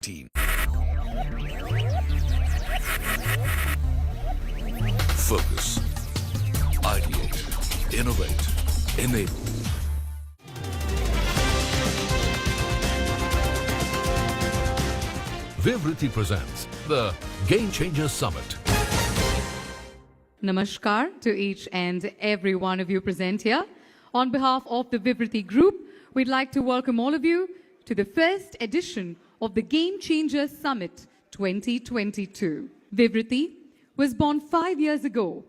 CNBC-TV18. Focus. Ideate. Innovate. Enable. Vivriti presents the Game Changers Summit. Namaskar to each and every one of you present here. On behalf of the Bibrithi Group, we'd like to welcome all of you to the first edition of the Game Changers Summit 2022. Vivriti was born 5 years ago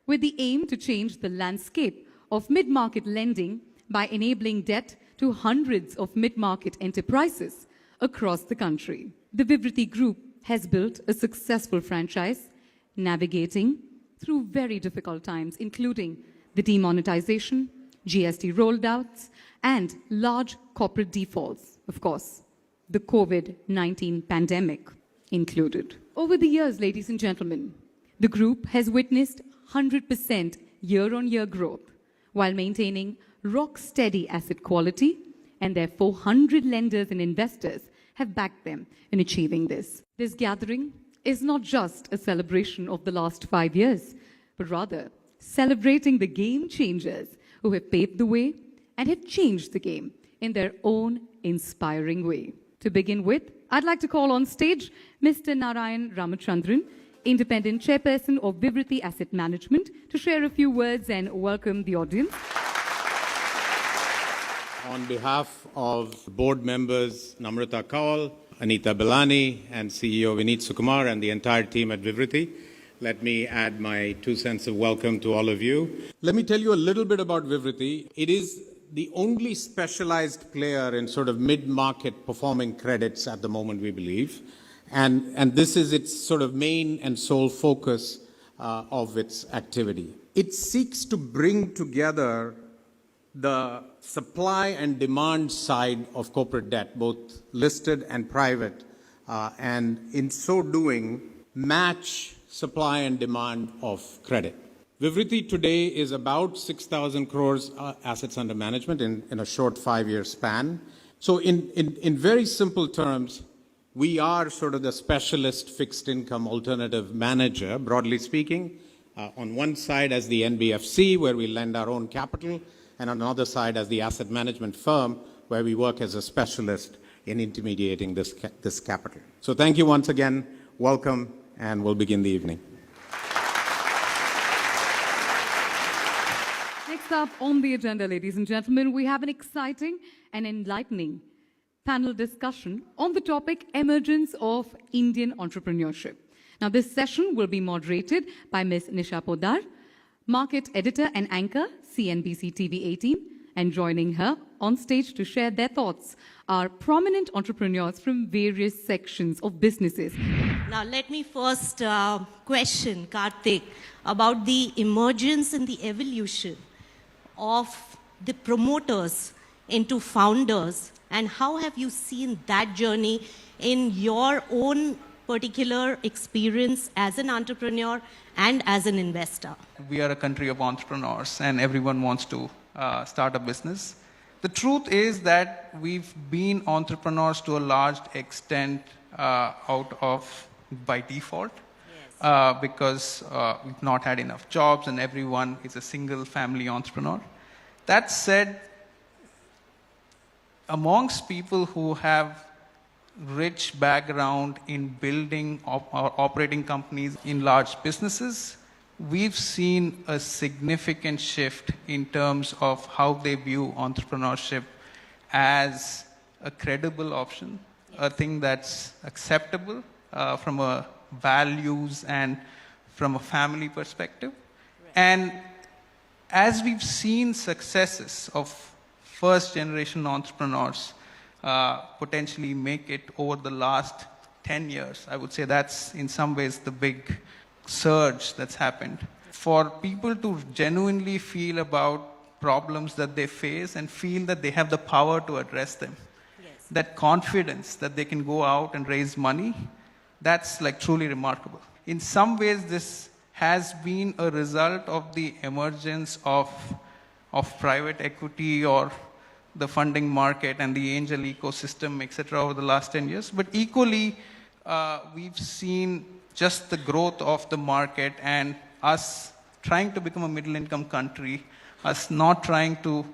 with the aim to change the landscape of mid-market lending by enabling debt to hundreds of mid-market enterprises across the country. The Vivriti Group has built a successful franchise, navigating through very difficult times, including the demonetization, GST rollouts, and large corporate defaults, of course, the COVID-19 pandemic included. Over the years, ladies and gentlemen, the group has witnessed 100% year-on-year growth while maintaining rock-steady asset quality, and their 400 lenders and investors have backed them in achieving this. This gathering is not just a celebration of the last 5 years, but rather celebrating the game changers who have paved the way and have changed the game in their own inspiring way. To begin with, I'd like to call on stage Mr. Narayan Ramachandran, Independent Chairperson of Vivriti Asset Management, to share a few words and welcome the audience. On behalf of board members Namrata Kaul, Anita Bilani, and CEO Vineet Sukumar, and the entire team at Vivriti, let me add my 2 cents of welcome to all of you. Let me tell you a little bit about Vivriti. It is the only specialized player in sort of mid-market performing credits at the moment, we believe. And this is its sort of main and sole focus of its activity. It seeks to bring together the supply and demand side of corporate debt, both listed and private, and in so doing, match supply and demand of credit. Vivriti today is about 6,000 crores assets under management in a short 5-year span. So in very simple terms, we are sort of the specialist fixed income alternative manager, broadly speaking, on one side as the NBFC, where we lend our own capital, and on the other side as the asset management firm, where we work as a specialist in intermediating this capital. So thank you once again, welcome, and we'll begin the evening. Next up on the agenda, ladies and gentlemen, we have an exciting and enlightening panel discussion on the topic Emergence of Indian Entrepreneurship. Now, this session will be moderated by Ms. Nisha Podar, Market Editor and Anchor, CNBC-TV18, and joining her on stage to share their thoughts are prominent entrepreneurs from various sections of businesses. Now, let me first question Karthik about the emergence and the evolution of the promoters into founders, and how have you seen that journey in your own particular experience as an entrepreneur and as an investor? We are a country of entrepreneurs and everyone wants to start a business. The truth is that we've been entrepreneurs to a large extent out of by default. Yes. Because we've not had enough jobs and everyone is a single family entrepreneur. That said, amongst people who have rich background in building or operating companies in large businesses, we've seen a significant shift in terms of how they view entrepreneurship as a credible option, a thing that's acceptable from a values and from a family perspective. Right. And as we've seen successes of first generation entrepreneurs potentially make it over the last 10 years. I would say that's in some ways the big surge that's happened. For people to genuinely feel about problems that they face and feel that they have the power to address them, yes, that confidence that they can go out and raise money, that's like truly remarkable. In some ways, this has been a result of the emergence of private equity or the funding market and the angel ecosystem, etc., over the last 10 years. But equally, we've seen just the growth of the market and us trying to become a middle-income country, us not trying to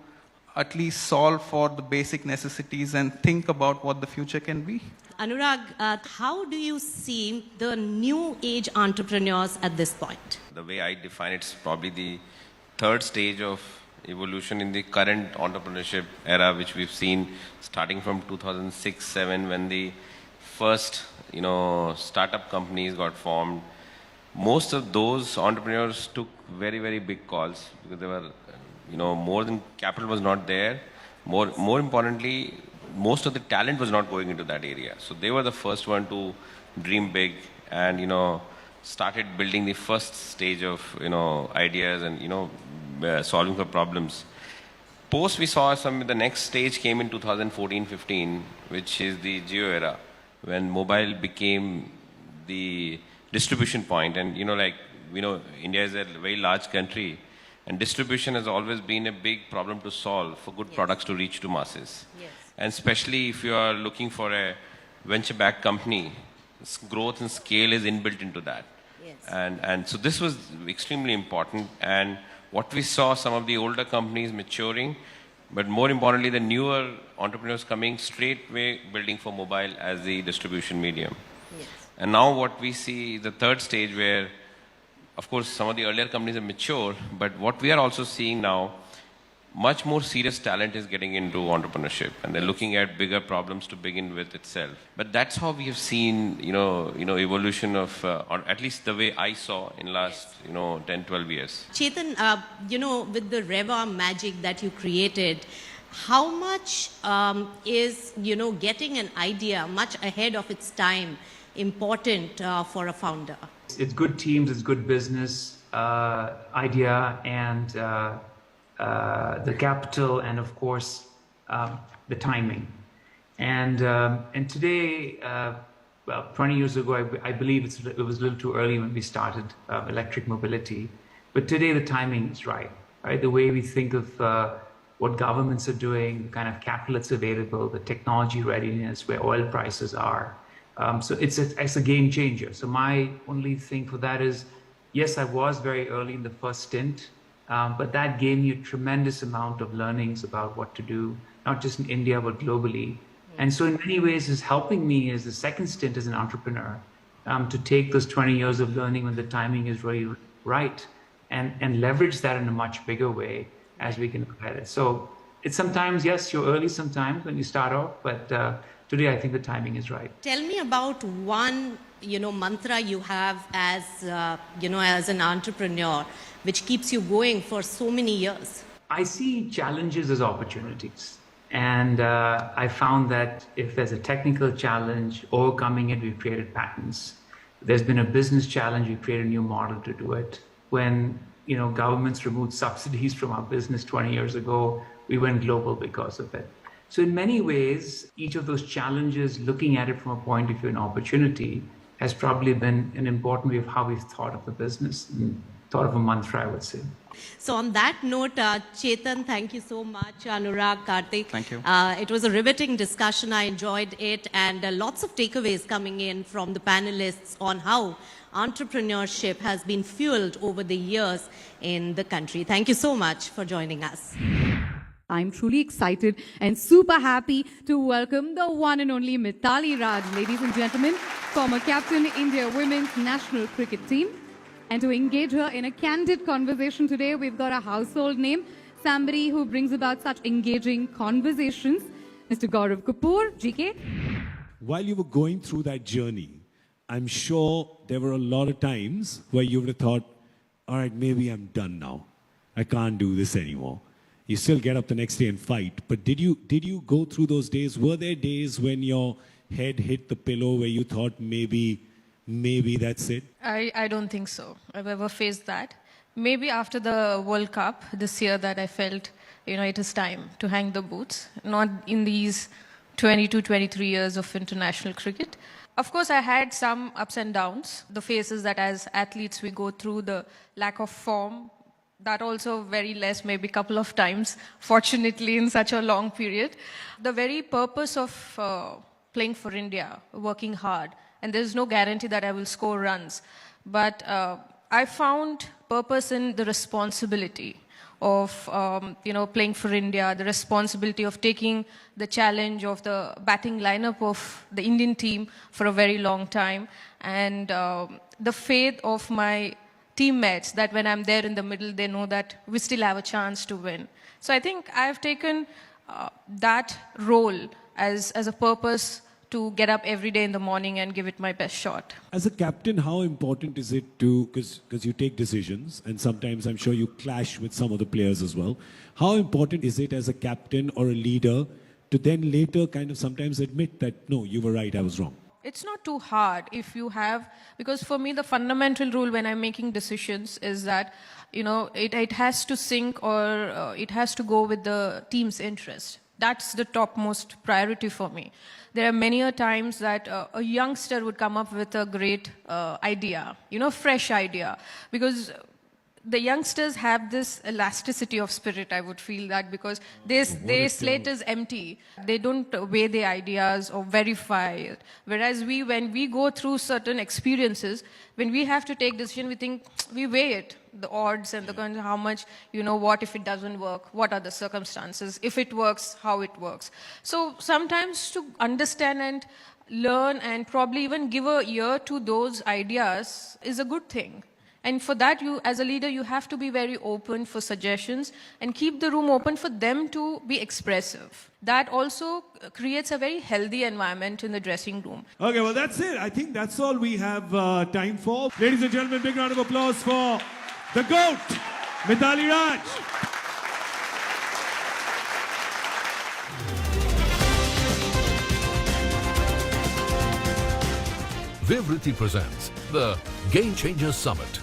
at least solve for the basic necessities and think about what the future can be. Anurag, how do you see the new age entrepreneurs at this point? The way I define it is probably the third stage of evolution in the current entrepreneurship era, which we've seen starting from 2006-07 when the first, startup companies got formed. Most of those entrepreneurs took very, very big calls because they were, more than capital was not there. More importantly, most of the talent was not going into that area. So they were the first one to dream big and, started building the first stage of, ideas and, solving for problems. Post, we saw the next stage came in 2014-15, which is the Geo era, when mobile became the distribution point. And, India is a very large country, and distribution has always been a big problem to solve for good products to reach to masses. Yes. And especially if you are looking for a venture-backed company, growth and scale is inbuilt into that. Yes. And so this was extremely important. And what we saw, some of the older companies maturing, but more importantly, the newer entrepreneurs coming straightway building for mobile as the distribution medium. Yes. And now what we see is the third stage where, of course, some of the earlier companies are mature, but what we are also seeing now, much more serious talent is getting into entrepreneurship, and they're looking at bigger problems to begin with itself. But that's how we have seen, evolution of, or at least the way I saw in last, 10, 12 years. Chetan, with the Reva magic that you created, how much is, getting an idea much ahead of its time important for a founder? It's good teams, it's good business idea, and the capital, and of course the timing. And today, 20 years ago, I believe it was a little too early when we started electric mobility. But today the timing is right? The way we think of what governments are doing, the kind of capital that's available, the technology readiness, where oil prices are. So it's a game changer. So my only thing for that is, yes, I was very early in the first stint, but that gave me a tremendous amount of learnings about what to do, not just in India, but globally. And so in many ways is helping me as the second stint as an entrepreneur to take those 20 years of learning when the timing is really right and leverage that in a much bigger way as we can look at it. So it's sometimes, yes, you're early sometimes when you start off, but today I think the timing is right. Tell me about one, mantra you have as, as an entrepreneur, which keeps you going for so many years. I see challenges as opportunities. And I found that if there's a technical challenge, overcoming it, we've created patents. There's been a business challenge, we've created a new model to do it. When governments removed subsidies from our business 20 years ago, we went global because of it. So in many ways, each of those challenges, looking at it from a point of view, an opportunity, has probably been an important way of how we've thought of the business and thought of a mantra, I would say. So on that note, Chetan, thank you so much. Anurag, Karthik. Thank you. It was a riveting discussion. I enjoyed it, and lots of takeaways coming in from the panelists on how entrepreneurship has been fueled over the years in the country. Thank you so much for joining us. I'm truly excited and super happy to welcome the one and only Mithali Raj, ladies and gentlemen, former captain, India Women's National Cricket Team. And to engage her in a candid conversation today, we've got a household name, somebody who brings about such engaging conversations, Mr. Gaurav Kapoor, GK. While you were going through that journey, I'm sure there were a lot of times where you would have thought, all right, maybe I'm done now. I can't do this anymore. You still get up the next day and fight. But did you go through those days? Were there days when your head hit the pillow where you thought maybe that's it? I don't think so. I've ever faced that. Maybe after the World Cup this year that I felt, it is time to hang the boots. Not in these 22, 23 years of international cricket. Of course, I had some ups and downs. The phases that as athletes we go through, the lack of form, that also very less, maybe a couple of times, fortunately, in such a long period. The very purpose of playing for India, working hard, and there's no guarantee that I will score runs, but I found purpose in the responsibility of playing for India, the responsibility of taking the challenge of the batting lineup of the Indian team for a very long time, and the faith of my teammates that when I'm there in the middle, they know that we still have a chance to win. So I think I've taken that role as a purpose to get up every day in the morning and give it my best shot. As a captain, how important is it to, because you take decisions and sometimes I'm sure you clash with some of the players as well. How important is it as a captain or a leader to then later kind of sometimes admit that, no, you were right, I was wrong? It's not too hard if you have, because for me the fundamental rule when I'm making decisions is that, it has to sync or it has to go with the team's interest. That's the topmost priority for me. There are many times that a youngster would come up with a great idea, fresh idea, because the youngsters have this elasticity of spirit, I would feel that, because their slate is empty. They don't weigh their ideas or verify it. Whereas when we go through certain experiences, when we have to take decision, we weigh it, the odds and the kinds of how much, what if it doesn't work, what are the circumstances, if it works, how it works. So sometimes to understand and learn and probably even give a ear to those ideas is a good thing. And for that, you, as a leader, you have to be very open for suggestions and keep the room open for them to be expressive. That also creates a very healthy environment in the dressing room. Okay, well, that's it. I think that's all we have time for. Ladies and gentlemen, big round of applause for the GOAT, Mithali Raj. Vivriti presents the Game Changers Summit